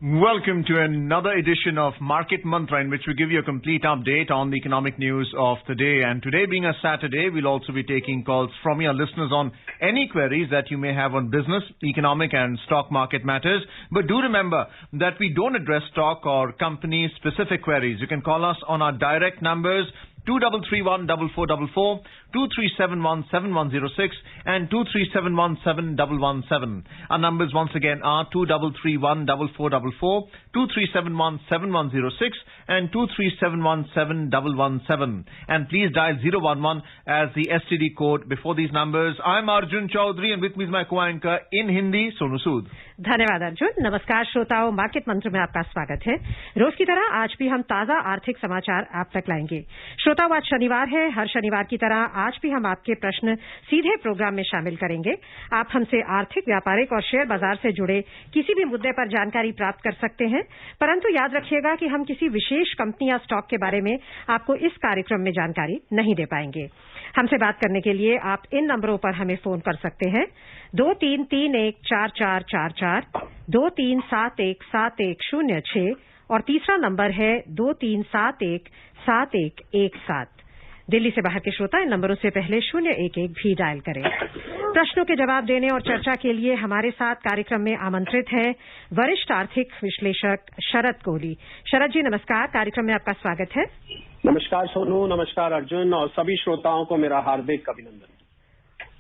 Welcome to another edition of Market Mantra, in which we give you a complete update on the economic news of the day. And today being a Saturday, we'll also be taking calls from your listeners on any queries that you may have on business, economic and stock market matters. But do remember that we don't address stock or company specific queries. You can call us on our direct numbers 23314444, 23717106 and 23717117. Our numbers once again are 23314444, 23717106 and 23717117. And please dial 011 as the STD code before these numbers. I'm Arjun Chaudhary and with me is my co-anchor in Hindi, Sonu Sood. धन्यवाद अर्जुन। नमस्कार श्रोताओं, market मंत्र में आपका स्वागत है। रोज की तरह आज भी हम ताजा आर्थिक समाचार आप तक लाएंगे। श्रोताओं, आज शनिवार है। हर शनिवार की तरह आज भी हम आपके प्रश्न सीधे प्रोग्राम में शामिल करेंगे। आप हमसे आर्थिक, व्यापारिक और शेयर बाजार से जुड़े किसी भी मुद्दे पर जानकारी प्राप्त कर सकते हैं, परंतु याद रखिएगा कि हम किसी विशेष कंपनी या स्टॉक के बारे में आपको इस कार्यक्रम में जानकारी नहीं दे पाएंगे। हमसे बात करने के लिए आप इन नंबरों पर हमें फोन कर सकते हैं 23314444, 23717106 और तीसरा नंबर है 23717117। दिल्ली से बाहर के श्रोता इन नंबरों से पहले 011 भी डायल करें। प्रश्नों के जवाब देने और चर्चा के लिए हमारे साथ कार्यक्रम में आमंत्रित है वरिष्ठ आर्थिक विश्लेषक शरद कोहली। शरद जी नमस्कार, कार्यक्रम में आपका स्वागत है। नमस्कार सोनू, नमस्कार अर्जुन और सभी श्रोताओं को मेरा हार्दिक अभिनंदन।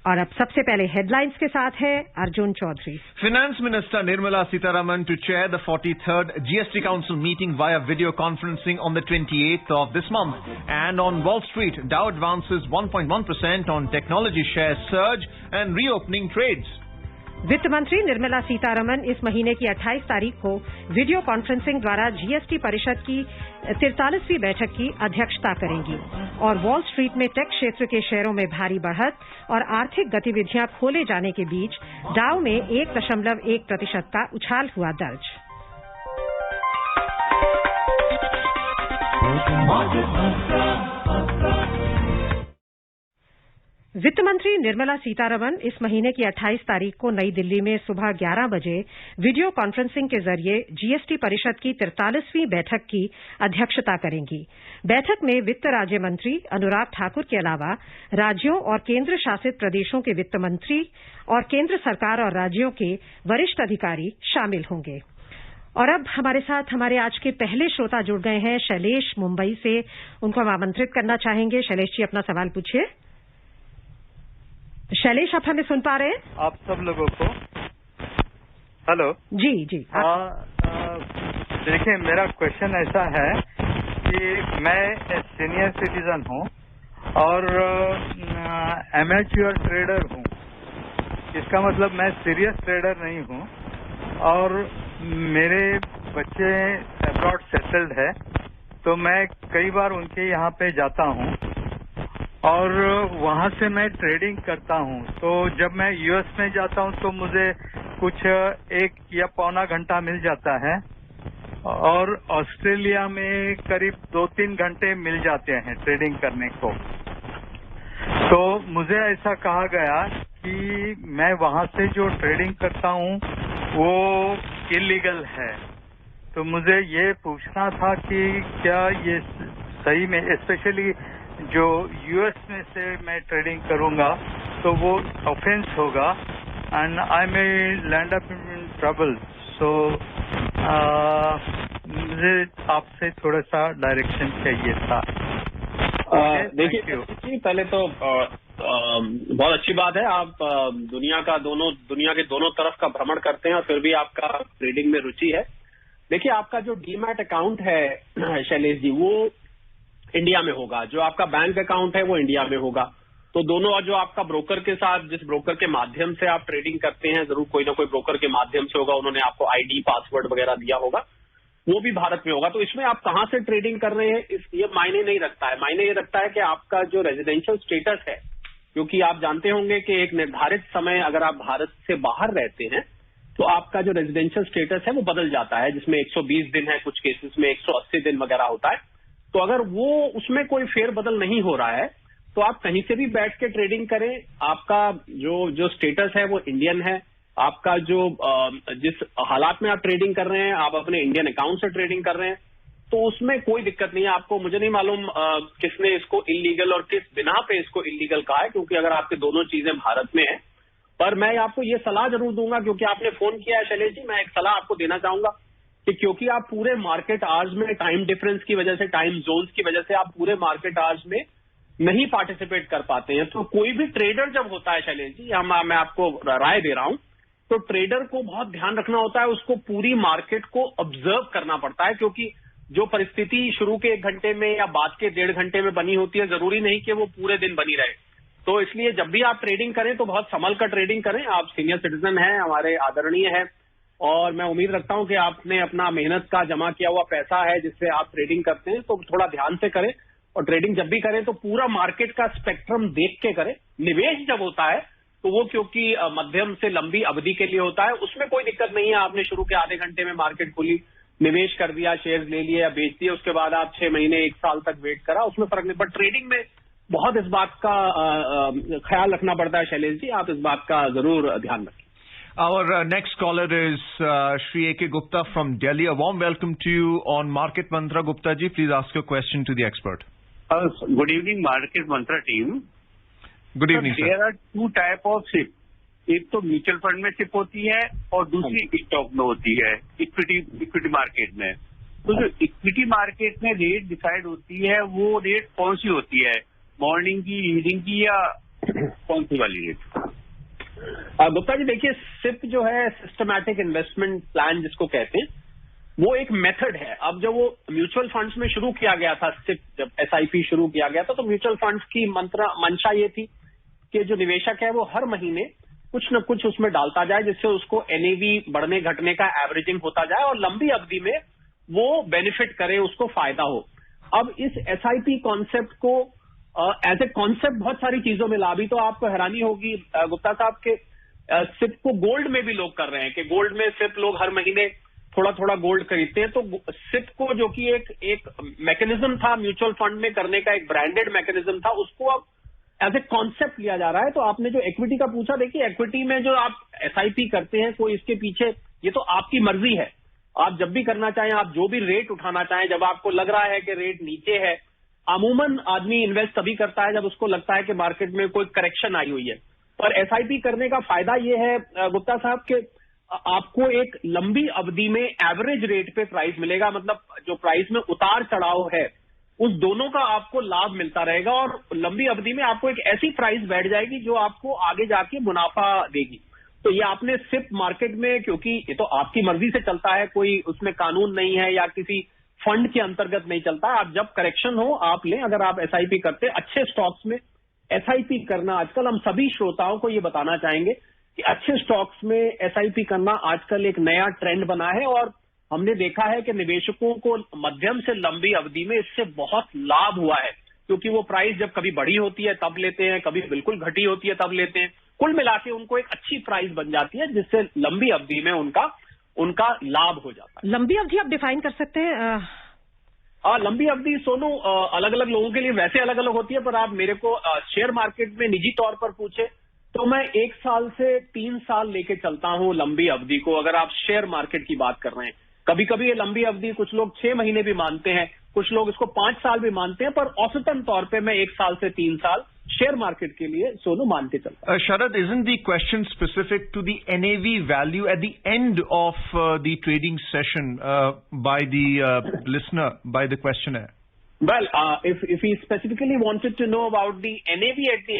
और अब सबसे पहले हेडलाइंस के साथ है Arjun Chaudhary. Finance Minister Nirmala Sitharaman to chair the 43rd GST Council meeting via video conferencing on the 28th of this month. And on Wall Street, Dow advances 1.1% on technology shares surge and reopening trades. वित्त मंत्री निर्मला सीतारमन इस महीने की 28 तारीख को video conferencing द्वारा GST परिषद की 43वीं बैठक की अध्यक्षता करेंगी और वॉल स्ट्रीट में टेक क्षेत्र के शेयरों में भारी बढ़त और आर्थिक गतिविधियां खोले जाने के बीच डाउ में 1.1% का उछाल हुआ दर्ज। वित्त मंत्री निर्मला सीतारमन इस महीने की 28 तारीख को नई दिल्ली में सुबह 11 बजे वीडियो कॉन्फ्रेंसिंग के जरिए जीएसटी परिषद की 43वीं बैठक की अध्यक्षता करेंगी। बैठक में वित्त राज्य मंत्री अनुराग ठाकुर के अलावा राज्यों और केंद्र शासित प्रदेशों के वित्त मंत्री और केंद्र सरकार और राज्यों के वरिष्ठ अधिकारी शामिल होंगे। और अब हमारे साथ हमारे आज के पहले श्रोता जुड़ गए हैं, शैलेश मुंबई से। उनको हम आमंत्रित करना चाहेंगे। शैलेश जी अपना सवाल पूछिए। शैलेश, आप हमें सुन पा रहे हैं? आप सब लोगों को हेलो जी जी। देखिए, मेरा क्वेश्चन ऐसा है कि मैं सीनियर सिटीजन हूँ और एमेच्योर ट्रेडर हूँ। इसका मतलब मैं सीरियस ट्रेडर नहीं हूँ और मेरे बच्चे अब्रॉड सेटल्ड है, तो मैं कई बार उनके यहाँ पे जाता हूँ और वहाँ से मैं ट्रेडिंग करता हूँ। तो जब मैं यूएस में जाता हूँ तो मुझे कुछ 1 या पौना घंटा मिल जाता है और ऑस्ट्रेलिया में करीब 2-3 घंटे मिल जाते हैं ट्रेडिंग करने को। तो मुझे ऐसा कहा गया कि मैं वहाँ से जो ट्रेडिंग करता हूँ वो इलीगल है। तो मुझे ये पूछना था कि क्या ये सही में, स्पेशली जो यूएस में से मैं ट्रेडिंग करूंगा तो वो ऑफेंस होगा and I may land up in trouble. So मुझे आपसे थोड़ा सा डायरेक्शन चाहिए था। देखिए, पहले तो बहुत अच्छी बात है, आप दुनिया के दोनों तरफ का भ्रमण करते हैं और फिर भी आपका ट्रेडिंग में रुचि है। देखिए, आपका जो डीमैट अकाउंट है शैलेश जी, वो इंडिया में होगा। जो आपका बैंक अकाउंट है वो इंडिया में होगा। तो दोनों, और जो आपका ब्रोकर के साथ, जिस ब्रोकर के माध्यम से आप ट्रेडिंग करते हैं, जरूर कोई ना कोई ब्रोकर के माध्यम से होगा, उन्होंने आपको आईडी, पासवर्ड वगैरह दिया होगा, वो भी भारत में होगा। तो इसमें आप कहाँ से ट्रेडिंग कर रहे हैं ये मायने नहीं रखता है। मायने ये रखता है कि आपका जो रेजिडेंशियल स्टेटस है, क्योंकि आप जानते होंगे कि एक निर्धारित समय अगर आप भारत से बाहर रहते हैं तो आपका जो रेजिडेंशियल स्टेटस है वो बदल जाता है, जिसमें 120 दिन है, कुछ केसेस में 180 दिन वगैरह होता है। तो अगर वो उसमें कोई फेरबदल नहीं हो रहा है तो आप कहीं से भी बैठ के ट्रेडिंग करें, आपका जो स्टेटस है वो इंडियन है, आपका जो जिस हालात में आप ट्रेडिंग कर रहे हैं, आप अपने इंडियन अकाउंट से ट्रेडिंग कर रहे हैं, तो उसमें कोई दिक्कत नहीं है आपको। मुझे नहीं मालूम किसने इसको इलीगल और किस बिना पे इसको इलीगल कहा है, क्योंकि अगर आपके दोनों चीजें भारत में है। पर मैं आपको ये सलाह जरूर दूंगा, क्योंकि आपने फोन किया है शैलेश जी, मैं एक सलाह आपको देना चाहूंगा कि क्योंकि आप पूरे मार्केट आवर्स में टाइम डिफरेंस की वजह से, टाइम जोन्स की वजह से आप पूरे मार्केट आवर्स में नहीं पार्टिसिपेट कर पाते हैं। तो कोई भी ट्रेडर जब होता है शैलेश जी, मैं आपको राय दे रहा हूं, तो ट्रेडर को बहुत ध्यान रखना होता है, उसको पूरी मार्केट को ऑब्जर्व करना पड़ता है, क्योंकि जो परिस्थिति शुरू के 1 घंटे में या बाद के 1.5 घंटे में बनी होती है, जरूरी नहीं कि वो पूरे दिन बनी रहे। तो इसलिए जब भी आप ट्रेडिंग करें तो बहुत संभल कर ट्रेडिंग करें। आप सीनियर सिटीजन हैं, हमारे आदरणीय हैं, और मैं उम्मीद रखता हूं कि आपने अपना मेहनत का जमा किया हुआ पैसा है जिससे आप ट्रेडिंग करते हैं, तो थोड़ा ध्यान से करें। और ट्रेडिंग जब भी करें तो पूरा मार्केट का स्पेक्ट्रम देख के करें। निवेश जब होता है तो वो क्योंकि मध्यम से लंबी अवधि के लिए होता है, उसमें कोई दिक्कत नहीं है। आपने शुरू के आधे घंटे में मार्केट खुली, निवेश कर दिया, शेयर्स ले लिए या बेच दिए, उसके बाद आप 6 महीने 1 साल तक वेट करा, उसमें फर्क नहीं। बट ट्रेडिंग में बहुत इस बात का ख्याल रखना पड़ता है शैलेश जी, आप इस बात का जरूर ध्यान रखें। Our next caller is Shri A.K. Gupta from Delhi. A warm welcome to you on Market Mantra. Gupta ji, please ask your question to the expert. Good evening, Market Mantra team. Good evening, sir. There are 2 type of SIP. एक तो mutual fund में SIP होती है और दूसरी stock में होती है, इक्विटी मार्केट में। तो जो इक्विटी मार्केट में रेट डिसाइड होती है, वो रेट कौन सी होती है, मॉर्निंग की, इवनिंग की, या कौन सी वाली रेट? गुप्ता जी देखिए, सिप जो है सिस्टमैटिक इन्वेस्टमेंट प्लान जिसको कहते हैं, वो एक मेथड है। अब जब वो म्यूचुअल फंड्स में शुरू किया गया था, सिप जब SIP शुरू किया गया था, तो म्यूचुअल फंड्स की मंशा ये थी कि जो निवेशक है वो हर महीने कुछ न कुछ उसमें डालता जाए, जिससे उसको NAV बढ़ने घटने का एवरेजिंग होता जाए और लंबी अवधि में वो बेनिफिट करे, उसको फायदा हो। अब इस SIP कॉन्सेप्ट को एज ए कॉन्सेप्ट बहुत सारी चीजों में लाभी, तो आपको हैरानी होगी गुप्ता साहब के सिप को गोल्ड में भी लोग कर रहे हैं, कि गोल्ड में सिप लोग हर महीने थोड़ा थोड़ा गोल्ड खरीदते हैं। तो सिप को जो कि एक मैकेनिज्म था म्यूचुअल फंड में करने का, एक ब्रांडेड मैकेनिज्म था, उसको अब एज ए कॉन्सेप्ट लिया जा रहा है। तो आपने जो इक्विटी का पूछा, देखिए इक्विटी में जो आप SIP करते हैं, कोई इसके पीछे, ये तो आपकी मर्जी है, आप जब भी करना चाहें, आप जो भी रेट उठाना चाहें, जब आपको लग रहा है कि रेट नीचे है। अमूमन आदमी इन्वेस्ट तभी करता है जब उसको लगता है कि मार्केट में कोई करेक्शन आई हुई है। पर SIP करने का फायदा ये है गुप्ता साहब के आपको एक लंबी अवधि में एवरेज रेट पे प्राइस मिलेगा, मतलब जो प्राइस में उतार चढ़ाव है उस दोनों का आपको लाभ मिलता रहेगा, और लंबी अवधि में आपको एक ऐसी प्राइस बैठ जाएगी जो आपको आगे जाके मुनाफा देगी। तो ये आपने सिप मार्केट में, क्योंकि ये तो आपकी मर्जी से चलता है, कोई उसमें कानून नहीं है या किसी फंड के अंतर्गत नहीं चलता है। आप जब करेक्शन हो आप लें। अगर आप SIP करते हैं, अच्छे स्टॉक्स में SIP करना, आजकल हम सभी श्रोताओं को ये बताना चाहेंगे कि अच्छे स्टॉक्स में SIP करना आजकल एक नया ट्रेंड बना है, और हमने देखा है कि निवेशकों को मध्यम से लंबी अवधि में इससे बहुत लाभ हुआ है, क्योंकि वो प्राइस जब कभी बढ़ी होती है तब लेते हैं, कभी बिल्कुल घटी होती है तब लेते हैं। कुल मिला के उनको एक अच्छी प्राइस बन जाती है, जिससे लंबी अवधि में उनका लाभ हो जाता है। लंबी अवधि आप डिफाइन कर सकते हैं? लंबी अवधि सोनू अलग अलग लोगों के लिए वैसे अलग अलग होती है, पर आप मेरे को शेयर मार्केट में निजी तौर पर पूछे तो मैं 1 साल से 3 साल लेके चलता हूं लंबी अवधि को, अगर आप शेयर मार्केट की बात कर रहे हैं। कभी कभी ये लंबी अवधि कुछ लोग 6 महीने भी मानते हैं, कुछ लोग इसको 5 साल भी मानते हैं, पर औसतन तौर पे मैं 1 साल से 3 साल शेयर मार्केट के लिए सोनू मान के चलता हूं। Sharad, isn't the question specific to the NAV value at the end of the trading session by the listener, by the questioner? Well, if he specifically wanted to know about the NAV at the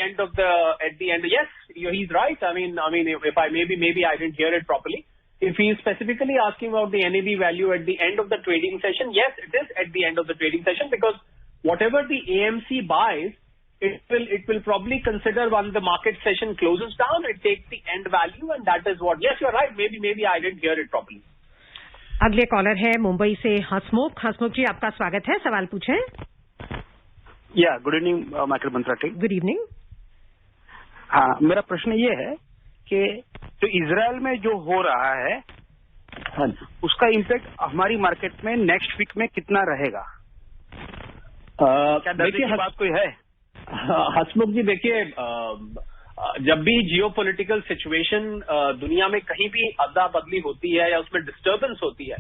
end, yes, he's right. I mean, if maybe I didn't hear it properly. If he is specifically asking about the NAV value at the end of the trading session, yes, it is at the end of the trading session, because whatever the AMC buys, it will probably consider when the market session closes down, it takes the end value, and that is what. Yes, you're right. Maybe I didn't hear it properly. अगले collar है मुंबई से हसमुख जी, आपका स्वागत है, सवाल पूछें। या good evening market मंत्रा team. Good evening. हाँ, मेरा प्रश्न ये है कि जो इजराइल में जो हो रहा है, हाँ, उसका इम्पैक्ट हमारी मार्केट में नेक्स्ट वीक में कितना रहेगा? क्या डरने की बात कोई है? हसमुख जी देखिए, जब भी जियोपॉलिटिकल सिचुएशन दुनिया में कहीं भी अदला बदली होती है या उसमें डिस्टर्बेंस होती है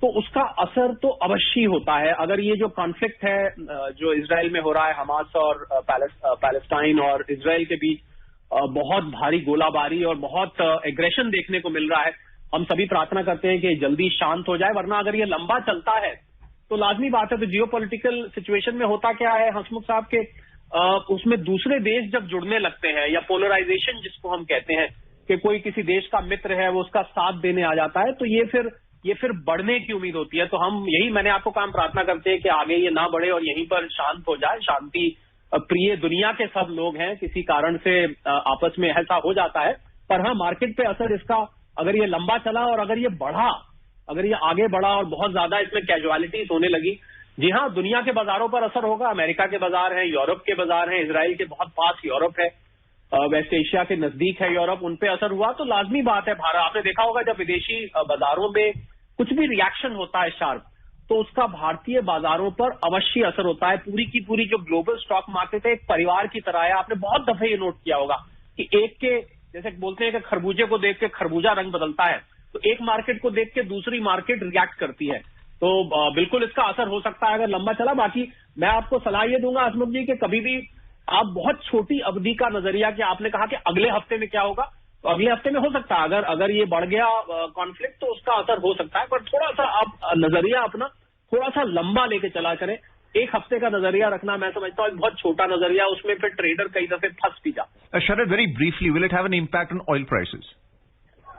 तो उसका असर तो अवश्य होता है। अगर ये जो कॉन्फ्लिक्ट है जो इजराइल में हो रहा है, हमास और पैलेस्टाइन और इजराइल के बीच बहुत भारी गोलाबारी और बहुत एग्रेशन देखने को मिल रहा है, हम सभी प्रार्थना करते हैं कि जल्दी शांत हो जाए, वरना अगर ये लंबा चलता है तो लाजमी बात है। तो जियोपॉलिटिकल सिचुएशन में होता क्या है हसमुख साहब के उसमें दूसरे देश जब जुड़ने लगते हैं या पोलराइजेशन जिसको हम कहते हैं कि कोई किसी देश का मित्र है वो उसका साथ देने आ जाता है, तो ये फिर बढ़ने की उम्मीद होती है। तो हम यही मैंने आपको काम प्रार्थना करते हैं कि आगे ये ना बढ़े और यहीं पर शांत हो जाए। शांति प्रिय दुनिया के सब लोग हैं, किसी कारण से आपस में ऐसा हो जाता है, पर हाँ मार्केट पे असर इसका अगर ये लंबा चला और अगर ये आगे बढ़ा और बहुत ज्यादा इसमें कैजुअलिटीज होने लगी, जी हाँ, दुनिया के बाजारों पर असर होगा। अमेरिका के बाजार हैं, यूरोप के बाजार हैं, इजराइल के बहुत पास यूरोप है, वेस्ट एशिया के नजदीक है यूरोप, उन पे असर हुआ तो लाजमी बात है। भारत आपने देखा होगा जब विदेशी बाजारों में कुछ भी रिएक्शन होता है शार्प, तो उसका भारतीय बाजारों पर अवश्य असर होता है। पूरी की पूरी जो ग्लोबल स्टॉक मार्केट है एक परिवार की तरह है। आपने बहुत दफे ये नोट किया होगा कि एक के जैसे बोलते हैं कि खरबूजे को देख के खरबूजा रंग बदलता है, तो एक मार्केट को देख के दूसरी मार्केट रिएक्ट करती है। तो बिल्कुल इसका असर हो सकता है अगर लंबा चला। बाकी मैं आपको सलाह ये दूंगा हसमुख जी कि कभी भी आप बहुत छोटी अवधि का नजरिया, कि आपने कहा कि अगले हफ्ते में क्या होगा, तो अगले हफ्ते में हो सकता है अगर ये बढ़ गया कॉन्फ्लिक्ट तो उसका असर हो सकता है, पर थोड़ा सा आप नजरिया अपना थोड़ा सा लंबा लेके चला करें। एक हफ्ते का नजरिया रखना मैं समझता हूँ बहुत छोटा नजरिया, उसमें फिर ट्रेडर कई दफे फंस भी जाते। Sharad, very briefly, will it have an impact on oil prices?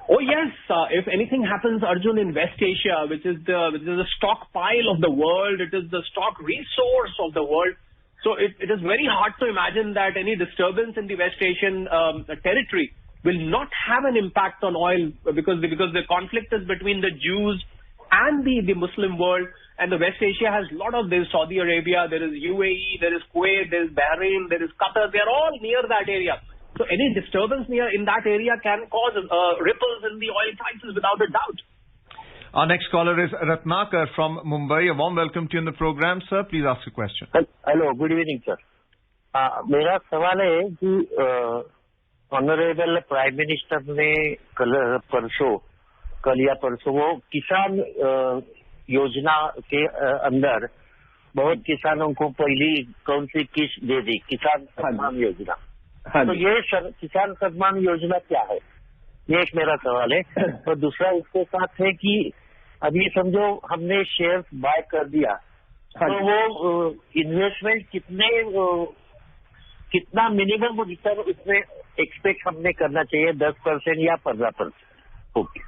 Oh yes, if anything happens, Arjun, in West Asia, which is the stockpile of the world, it is the stock resource of the world. So it is very hard to imagine that any disturbance in the West Asian territory will not have an impact on oil because the conflict is between the Jews and the Muslim world, and the West Asia has a lot of, there is Saudi Arabia, there is UAE, there is Kuwait, there is Bahrain, there is Qatar, they are all near that area. So any disturbance in that area can cause ripples in the oil prices without a doubt. Our next caller is Ratnakar from Mumbai. A warm welcome to you in the program, sir. Please ask your question. Hello, good evening, sir. मेरा सवाल है कि honourable prime minister ने कल या परसों वो किसान योजना के अंदर बहुत किसानों को पहली कौन सी किस्त दे दी, किसान सम्मान योजना। तो ये किसान सम्मान योजना क्या है, ये एक मेरा सवाल है। और दूसरा इसके साथ है कि अभी समझो हमने शेयर बाय कर दिया, तो वो इन्वेस्टमेंट कितना मिनिमम रिटर्न उसमें एक्सपेक्ट हमने करना चाहिए, 10% या 15%? ओके,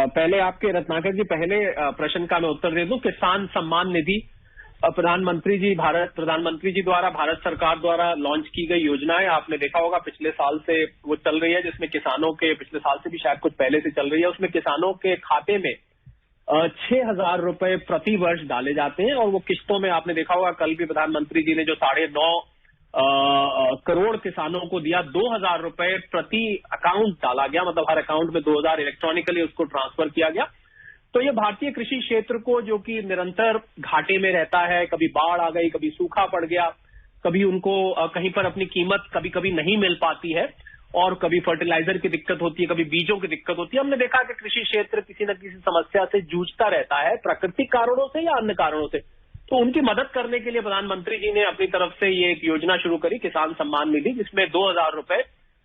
पहले आपके रत्नाकर जी पहले प्रश्न का मैं उत्तर दे दूं। किसान सम्मान निधि प्रधानमंत्री जी द्वारा भारत सरकार द्वारा लॉन्च की गई योजना है। आपने देखा होगा पिछले साल से वो चल रही है, जिसमें किसानों के पिछले साल से भी शायद कुछ पहले से चल रही है। उसमें किसानों के खाते में 6,000 रुपए प्रति वर्ष डाले जाते हैं और वो किस्तों में, आपने देखा होगा कल भी प्रधानमंत्री जी ने जो 9.5 करोड़ किसानों को दिया, 2,000 रुपए प्रति अकाउंट डाला गया, मतलब हर अकाउंट में 2,000 इलेक्ट्रॉनिकली उसको ट्रांसफर किया गया। तो ये भारतीय कृषि क्षेत्र को, जो कि निरंतर घाटे में रहता है, कभी बाढ़ आ गई, कभी सूखा पड़ गया, कभी उनको कहीं पर अपनी कीमत कभी कभी नहीं मिल पाती है, और कभी फर्टिलाइजर की दिक्कत होती है, कभी बीजों की दिक्कत होती है। हमने देखा कि कृषि क्षेत्र किसी न किसी समस्या से जूझता रहता है, प्राकृतिक कारणों से या अन्य कारणों से। तो उनकी मदद करने के लिए प्रधानमंत्री जी ने अपनी तरफ से ये एक योजना शुरू करी, किसान सम्मान निधि, जिसमें 2,000 रुपए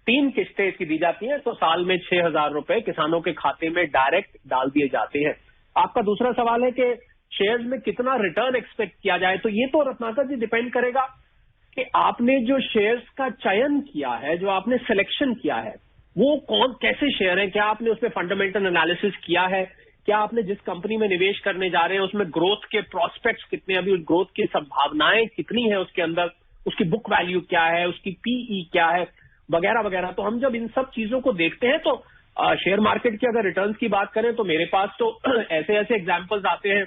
3 किस्तें इसकी दी जाती हैं। तो साल में 6,000 रुपए किसानों के खाते में डायरेक्ट डाल दिए जाते हैं। आपका दूसरा सवाल है कि शेयर्स में कितना रिटर्न एक्सपेक्ट किया जाए, तो ये तो रत्नाकर जी डिपेंड करेगा कि आपने जो शेयर्स का चयन किया है, जो आपने सिलेक्शन किया है, वो कैसे शेयर है, क्या आपने उसमें फंडामेंटल एनालिसिस किया है, क्या आपने जिस कंपनी में निवेश करने जा रहे हैं उसमें ग्रोथ के प्रोस्पेक्ट्स कितने, अभी ग्रोथ की संभावनाएं कितनी है उसके अंदर, उसकी बुक वैल्यू क्या है, उसकी पीई क्या है, वगैरह वगैरह। तो हम जब इन सब चीजों को देखते हैं तो शेयर मार्केट की अगर रिटर्न्स की बात करें तो मेरे पास तो ऐसे एग्जांपल्स आते हैं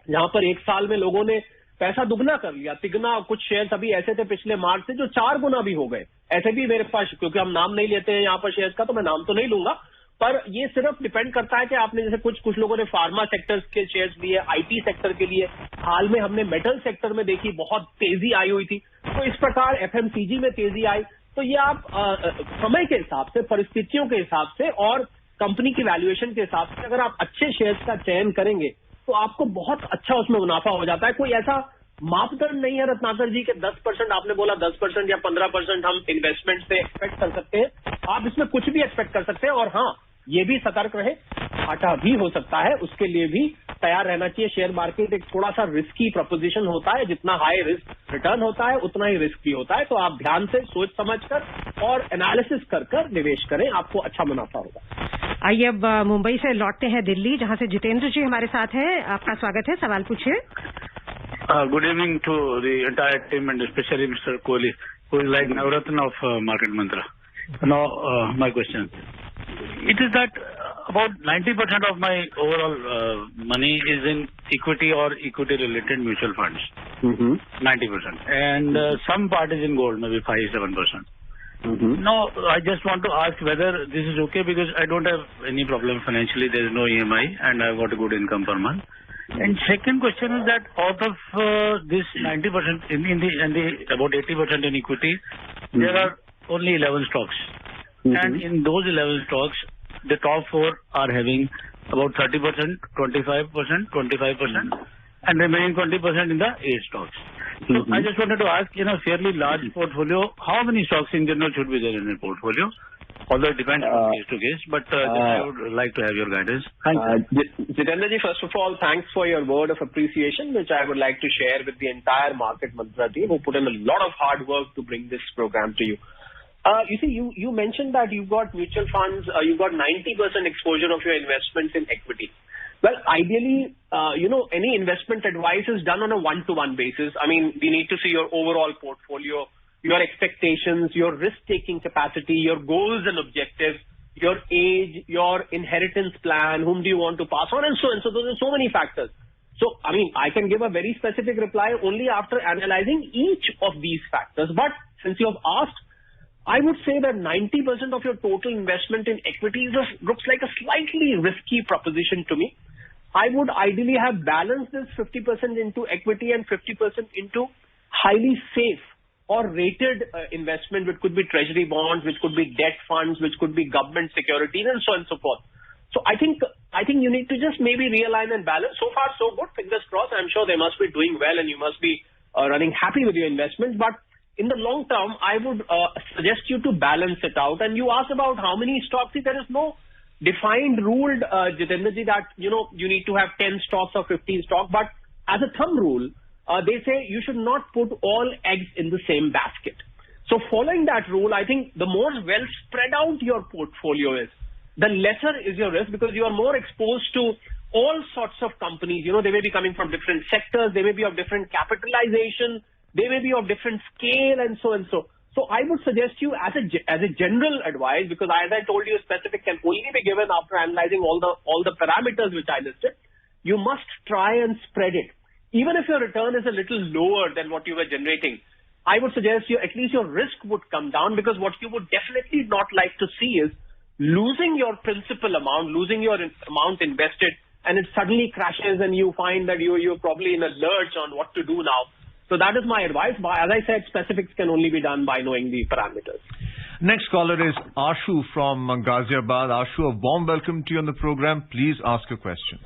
जहां पर एक साल में लोगों ने पैसा दुगना कर लिया, तिगना। कुछ शेयर्स अभी ऐसे थे पिछले मार्च से जो 4 गुना भी हो गए, ऐसे भी मेरे पास, क्योंकि हम नाम नहीं लेते हैं यहाँ पर शेयर्स का, तो मैं नाम तो नहीं लूंगा, पर ये सिर्फ डिपेंड करता है कि आपने, जैसे कुछ लोगों ने फार्मा सेक्टर के शेयर्स लिए, आईटी सेक्टर के लिए, हाल में हमने मेटल सेक्टर में देखी बहुत तेजी आई हुई थी, तो इस प्रकार एफएमसीजी में तेजी आई। तो ये आप समय के हिसाब से, परिस्थितियों के हिसाब से और कंपनी की वैल्यूएशन के हिसाब से अगर आप अच्छे शेयर्स का चयन करेंगे तो आपको बहुत अच्छा उसमें मुनाफा हो जाता है। कोई ऐसा मापदंड नहीं है रत्नाकर जी के 10%, आपने बोला 10% या 15% हम इन्वेस्टमेंट से एक्सपेक्ट कर सकते हैं। आप इसमें कुछ भी एक्सपेक्ट कर सकते हैं और हाँ, ये भी सतर्क रहे, घाटा भी हो सकता है, उसके लिए भी तैयार रहना चाहिए। शेयर मार्केट एक थोड़ा सा रिस्की प्रोपोजिशन होता है, जितना हाई रिस्क रिटर्न होता है उतना ही रिस्क भी होता है। तो आप ध्यान से सोच समझ कर और एनालिसिस कर निवेश करें, आपको अच्छा मुनाफा होगा। आइए अब मुंबई से लौटते हैं दिल्ली, जहां से जितेंद्र जी हमारे साथ हैं। आपका स्वागत है, सवाल पूछिए। Good evening to the entire team and especially Mr. Kohli, who is like Navratna of Market Mantra. Now, my question. It is that about 90% of my overall money is in equity or equity-related mutual funds. 90%. And some part is in gold, maybe 5-7%. Now, I just want to ask whether this is okay because I don't have any problem financially. There is no EMI and I've got a good income per month. And second question is that out of this 90% in the about 80% in equity, there are only 11 stocks. And in those 11 stocks, the top 4 are having about 30%, 25%, and remaining 20% in the 8 stocks. So I just wanted to ask, in a fairly large portfolio, how many stocks in general should be there in a portfolio? Although it depends on case to case, but I would like to have your guidance. Thank you. Jitendra ji, first of all, thanks for your word of appreciation, which I would like to share with the entire Market Mantra team, who put in a lot of hard work to bring this program to you. You see, you mentioned that you've got mutual funds, you've got 90% exposure of your investments in equity. Well, ideally, any investment advice is done on a one-to-one basis. I mean, we need to see your overall portfolio, your expectations, your risk-taking capacity, your goals and objectives, your age, your inheritance plan, whom do you want to pass on, and so on. So those are so many factors. So, I mean, I can give a very specific reply only after analyzing each of these factors. But since you have asked, I would say that 90% of your total investment in equities looks like a slightly risky proposition to me. I would ideally have balanced this 50% into equity and 50% into highly safe or rated investment, which could be treasury bonds, which could be debt funds, which could be government securities, and so on and so forth. So I think you need to just maybe realign and balance. So far, so good. Fingers crossed. I'm sure they must be doing well and you must be running happy with your investments. But in the long term, I would suggest you to balance it out. And you asked about how many stocks. See, there is no defined rule, Jitendra ji, that, you need to have 10 stocks or 15 stocks. But as a thumb rule, they say you should not put all eggs in the same basket. So following that rule, I think the more well spread out your portfolio is, the lesser is your risk, because you are more exposed to all sorts of companies. They may be coming from different sectors, they may be of different capitalization, they may be of different scale, and so and so. So I would suggest you as a general advice, because as I told you, specific can only be given after analyzing all the parameters which I listed. You must try and spread it. Even if your return is a little lower than what you were generating, I would suggest at least your risk would come down, because what you would definitely not like to see is losing your principal amount, losing your amount invested, and it suddenly crashes and you find that you're probably in a lurch on what to do now. So that is my advice. But as I said, specifics can only be done by knowing the parameters. Next caller is Ashu from Ghaziabad. Ashu, a warm welcome to you on the program. Please ask a question.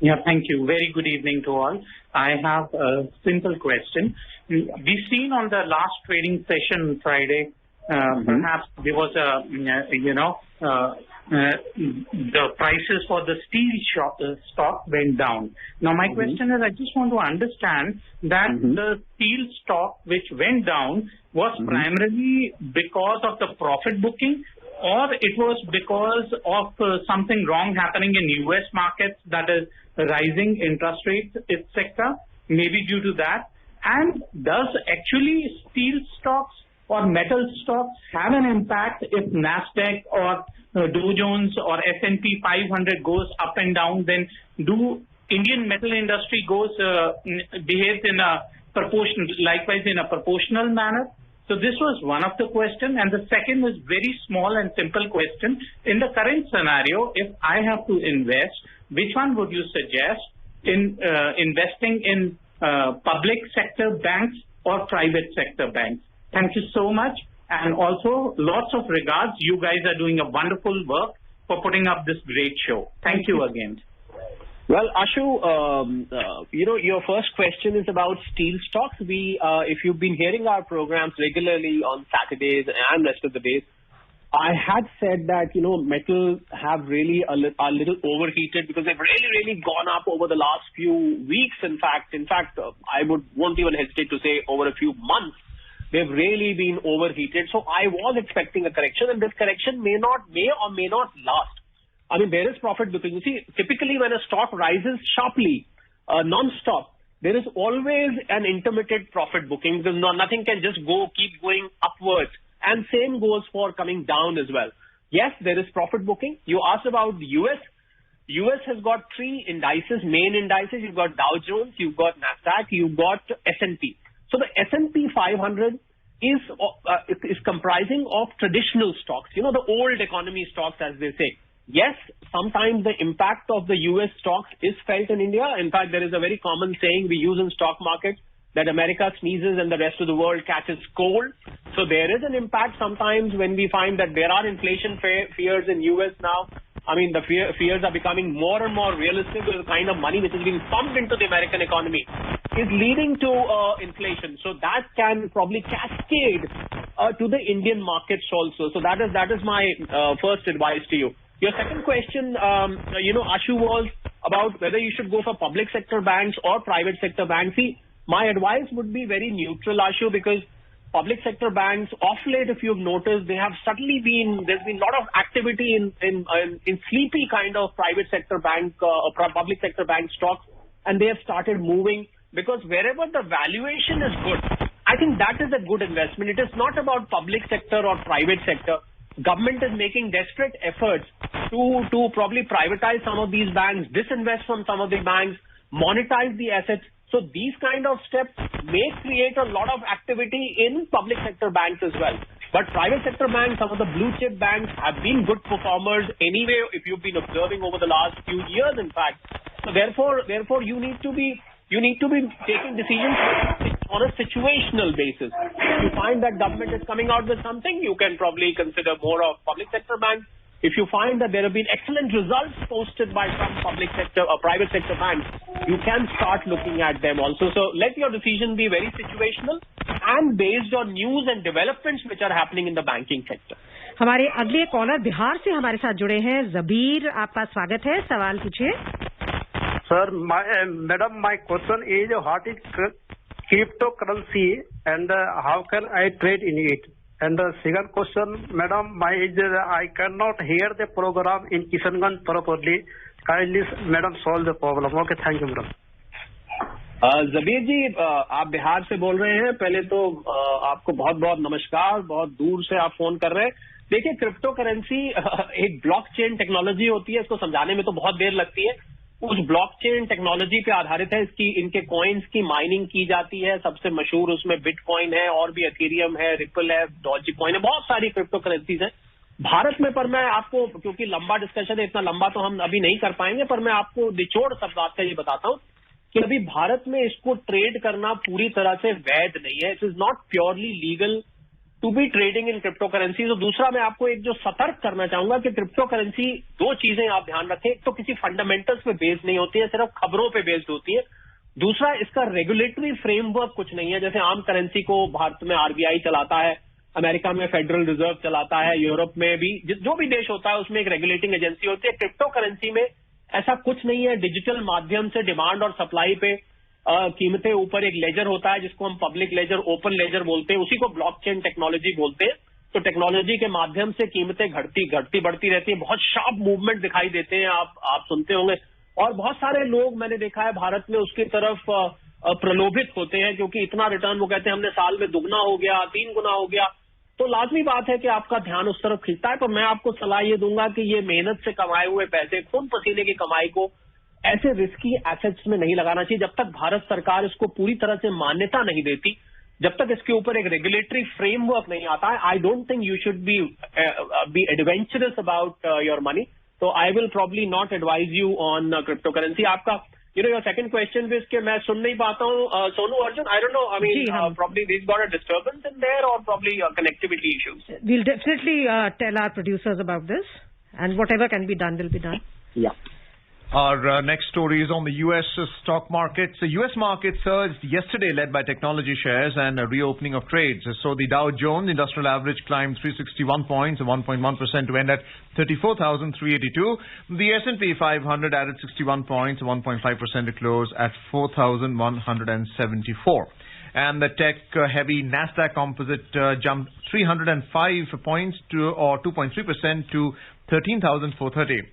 Yeah, thank you. Very good evening to all. I have a simple question. We've seen on the last trading session Friday, perhaps there was the prices for the steel stock went down. Now, my question is, I just want to understand that the steel stock which went down was primarily because of the profit booking, or it was because of something wrong happening in U.S. markets, that is rising interest rates, etc., maybe due to that? And does actually steel stocks or metal stocks have an impact if NASDAQ or Dow Jones or S&P 500 goes up and down? Then do Indian metal industry behaves in a likewise in a proportional manner? So this was one of the questions. And the second is very small and simple question. In the current scenario, if I have to invest, which one would you suggest in investing in public sector banks or private sector banks? Thank you so much, And also, lots of regards. You guys are doing a wonderful work for putting up this great show. Thank you again. Well, Ashu, your first question is about steel stocks. If you've been hearing our programs regularly on Saturdays and rest of the days, I had said that, metal have really a little overheated because they've really gone up over the last few weeks. In fact, I won't even hesitate to say over a few months, they've really been overheated. So I was expecting a correction, and this correction may or may not last. I mean, there is profit booking. You see, typically when a stock rises sharply, non-stop, there is always an intermittent profit booking because nothing can just keep going upwards. And same goes for coming down as well. Yes, there is profit booking. You asked about the US. US has got three indices, main indices. You've got Dow Jones, you've got NASDAQ, you've got S&P. So the S&P 500 is comprising of traditional stocks, the old economy stocks, as they say. Yes, sometimes the impact of the US stocks is felt in India. In fact, there is a very common saying we use in stock market that America sneezes and the rest of the world catches cold. So there is an impact sometimes when we find that there are inflation fears in US now. I mean, the fears are becoming more and more realistic with the kind of money which is being pumped into the American economy is leading to inflation. So that can probably cascade to the Indian markets also. So that is my first advice to you. Your second question, Ashu, was about whether you should go for public sector banks or private sector banks. See, my advice would be very neutral, Ashu, because public sector banks, off late, if you've noticed, there's been a lot of activity in sleepy kind of private sector bank or public sector bank stocks, and they have started moving because wherever the valuation is good, I think that is a good investment. It is not about public sector or private sector. Government is making desperate efforts to probably privatize some of these banks, disinvest from some of the banks, monetize the assets. So these kind of steps may create a lot of activity in public sector banks as well. But private sector banks, some of the blue chip banks have been good performers anyway, if you've been observing over the last few years, in fact. So therefore you need to be taking decisions on a situational basis. If you find that government is coming out with something, you can probably consider more of public sector banks. If you find that there have been excellent results posted by some public sector or private sector banks, you can start looking at them also. So let your decision be very situational and based on news and developments which are happening in the banking sector. हमारे अगले collar Bihar से हमारे साथ जुड़े हैं। जबीर, आपका स्वागत है, सवाल पूछिए। Sir, madam, my question is what is cryptocurrency and how can I trade in it? And the second question, madam, I cannot hear the program in Kishanganj properly. Kindly, madam, solve the problem. Okay, thank you, madam. Jabir ji, आप बिहार से बोल रहे हैं। पहले तो आपको बहुत बहुत नमस्कार, बहुत दूर से आप फोन कर रहे हैं। देखिए, क्रिप्टो करेंसी एक ब्लॉकचेन टेक्नोलॉजी होती है। इसको समझाने में तो बहुत देर लगती है। उस ब्लॉकचेन टेक्नोलॉजी पे आधारित है। इनके कॉइन्स की माइनिंग की जाती है। सबसे मशहूर उसमें बिटकॉइन है, और भी एथेरियम है, रिपल है, डॉजीकॉइन है, बहुत सारी क्रिप्टो करेंसीज हैं भारत में। पर मैं आपको, क्योंकि लंबा डिस्कशन है, इतना लंबा तो हम अभी नहीं कर पाएंगे, पर मैं आपको निचोड़ सब बात का ये बताता हूँ कि अभी भारत में इसको ट्रेड करना पूरी तरह से वैध नहीं है। It is not purely legal to be trading in crypto currency. तो दूसरा, मैं आपको एक जो सतर्क करना चाहूंगा कि क्रिप्टो करेंसी, दो चीजें आप ध्यान रखें। एक तो किसी फंडामेंटल्स पे बेस्ड नहीं होती है, सिर्फ खबरों पे बेस्ड होती है। दूसरा, इसका रेगुलेटरी फ्रेमवर्क कुछ नहीं है। जैसे आम करेंसी को भारत में आरबीआई चलाता है, अमेरिका में फेडरल रिजर्व चलाता है, यूरोप में भी जो भी देश होता है उसमें एक रेगुलेटिंग एजेंसी होती है। क्रिप्टो करेंसी में ऐसा कुछ नहीं है। डिजिटल माध्यम से डिमांड और सप्लाई पे कीमतें ऊपर एक लेजर होता है जिसको हम पब्लिक लेजर, ओपन लेजर बोलते हैं, उसी को ब्लॉकचेन टेक्नोलॉजी बोलते हैं। तो टेक्नोलॉजी के माध्यम से कीमतें घटती बढ़ती रहती है। बहुत शार्प मूवमेंट दिखाई देते हैं, आप सुनते होंगे। और बहुत सारे लोग मैंने देखा है भारत में उसकी तरफ प्रलोभित होते हैं, क्योंकि इतना रिटर्न वो कहते हैं हमने साल में दुगना हो गया, 3 गुना हो गया। तो लाजमी बात है कि आपका ध्यान उस तरफ खिंचता है। तो मैं आपको सलाह ये दूंगा कि ये मेहनत से कमाए हुए पैसे, खून पसीने की कमाई को ऐसे रिस्की एसेट्स में नहीं लगाना चाहिए। जब तक भारत सरकार इसको पूरी तरह से मान्यता नहीं देती, जब तक इसके ऊपर एक रेगुलेटरी फ्रेमवर्क नहीं आता है, I don't think you should be adventurous about your money. तो I will probably not advise you on crypto currency. आपका your second question is कि मैं सुन नहीं पाता हूँ Sonu Arjun. I don't know. I mean, probably they've got a disturbance in there or probably connectivity issues. We'll definitely tell our producers about this, and whatever can be done will be done. Yeah. Our next story is on the U.S. stock markets. The U.S. market surged yesterday, led by technology shares and a reopening of trades. So the Dow Jones Industrial Average climbed 361 points, 1.1% to end at 34,382. The S&P 500 added 61 points, 1.5% to close at 4,174. And the tech-heavy Nasdaq Composite jumped 305 points or 2.3% to 13,430.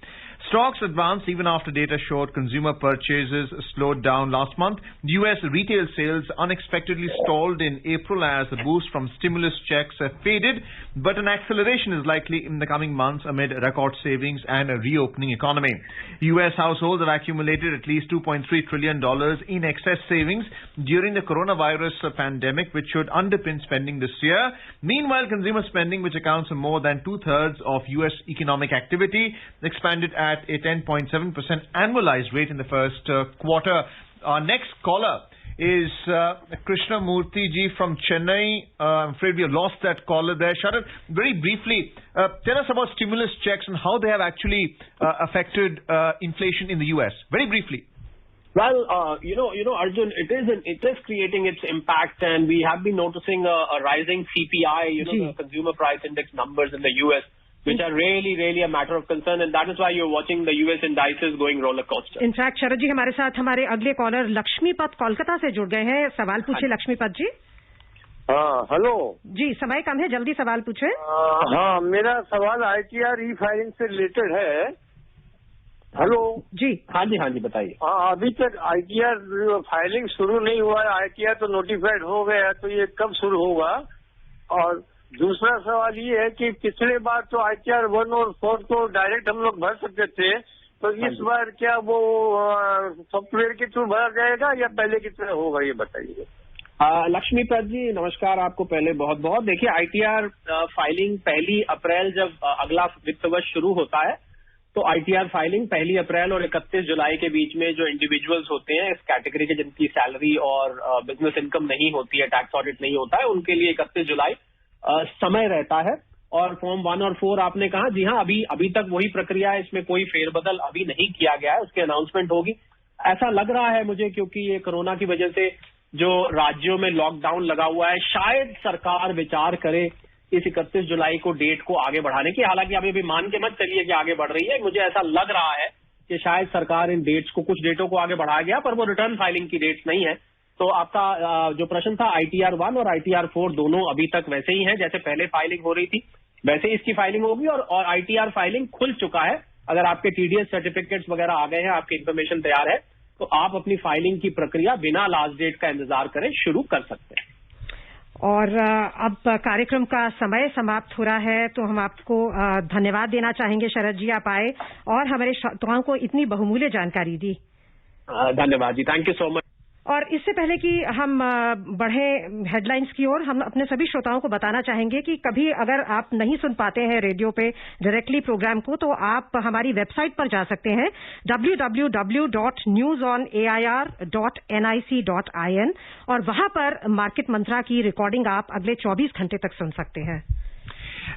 Stocks advanced even after data showed consumer purchases slowed down last month. U.S. retail sales unexpectedly stalled in April as the boost from stimulus checks faded, but an acceleration is likely in the coming months amid record savings and a reopening economy. U.S. households have accumulated at least $2.3 trillion in excess savings during the coronavirus pandemic, which should underpin spending this year. Meanwhile, consumer spending, which accounts for more than two-thirds of U.S. economic activity, expanded at a 10.7% annualized rate in the first quarter. Our next caller is Krishna Murthy ji from Chennai. I'm afraid we have lost that caller there. Sharad, very briefly, tell us about stimulus checks and how they have actually affected inflation in the U.S. Very briefly. Well, Arjun, it is creating its impact, and we have been noticing a rising CPI, the consumer price index numbers in the U.S., which are really, really a matter of concern, and that is why you're watching the U.S. indices going roller coaster. In fact, शरद जी हमारे साथ हमारे अगले collar Lakshmipat Kolkata से जुड़ गए हैं. सवाल पूछिए लक्ष्मीपत जी. हाँ, हेलो जी, समय कम है, जल्दी सवाल पूछे. हाँ, मेरा सवाल ITR ई फाइलिंग से रिलेटेड है. हेलो जी. हाँ जी बताइए. अभी तक ITR फाइलिंग शुरू नहीं हुआ है. ITR तो नोटिफाइड हो गया, तो ये कब शुरू होगा? और दूसरा सवाल ये है कि पिछले बार तो ITR 1 और 4 को डायरेक्ट हम लोग भर सकते थे, तो इस बार क्या वो सॉफ्टवेयर के थ्रू भरा जाएगा या पहले की तरह होगा, ये बताइए. लक्ष्मीपत जी नमस्कार आपको पहले बहुत बहुत. देखिए ITR फाइलिंग 1 अप्रैल जब अगला वित्त वर्ष शुरू होता है, तो ITR फाइलिंग 1 अप्रैल और 31 जुलाई के बीच में जो इंडिविजुअल्स होते हैं इस कैटेगरी के जिनकी सैलरी और बिजनेस इनकम नहीं होती है, टैक्स ऑडिट नहीं होता है, उनके लिए 31 जुलाई समय रहता है. और फॉर्म 1 और 4 आपने कहा, जी हाँ, अभी तक वही प्रक्रिया है, इसमें कोई फेरबदल अभी नहीं किया गया है. उसकी अनाउंसमेंट होगी ऐसा लग रहा है मुझे, क्योंकि ये कोरोना की वजह से जो राज्यों में लॉकडाउन लगा हुआ है, शायद सरकार विचार करे इस 31 जुलाई को डेट को आगे बढ़ाने की. हालांकि अभी मान के मत चलिए कि आगे बढ़ रही है, मुझे ऐसा लग रहा है कि शायद सरकार इन डेट्स को, कुछ डेटों को आगे बढ़ा गया, पर वो रिटर्न फाइलिंग की डेट्स नहीं है. तो आपका जो प्रश्न था, ITR 1 और ITR 4 दोनों अभी तक वैसे ही हैं जैसे पहले फाइलिंग हो रही थी, वैसे इसकी फाइलिंग होगी. और ITR फाइलिंग खुल चुका है. अगर आपके TDS सर्टिफिकेट्स वगैरह आ गए हैं, आपकी इन्फॉर्मेशन तैयार है, तो आप अपनी फाइलिंग की प्रक्रिया बिना लास्ट डेट का इंतजार करें शुरू कर सकते हैं. और अब कार्यक्रम का समय समाप्त हो रहा है, तो हम आपको धन्यवाद देना चाहेंगे शरद जी, आप आए और हमारे श्रोताओं को इतनी बहुमूल्य जानकारी दी. धन्यवाद जी, थैंक यू सो मच. और इससे पहले कि हम बढ़े हेडलाइंस की ओर, हम अपने सभी श्रोताओं को बताना चाहेंगे कि कभी अगर आप नहीं सुन पाते हैं रेडियो पे डायरेक्टली प्रोग्राम को, तो आप हमारी वेबसाइट पर जा सकते हैं www.newsonair.nic.in और वहां पर मार्केट मंत्रा की रिकॉर्डिंग आप अगले 24 घंटे तक सुन सकते हैं.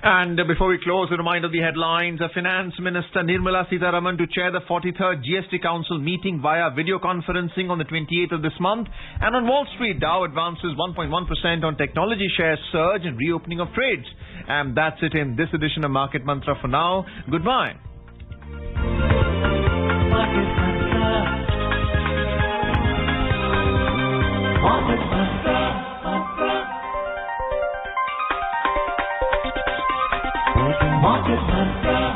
And before we close, a reminder of the headlines. Finance Minister Nirmala Sitharaman to chair the 43rd GST Council meeting via video conferencing on the 28th of this month. And on Wall Street, Dow advances 1.1% on technology shares surge and reopening of trades. And that's it in this edition of Market Mantra for now. Goodbye. Market Mantra. Market Mantra. Market Mantra.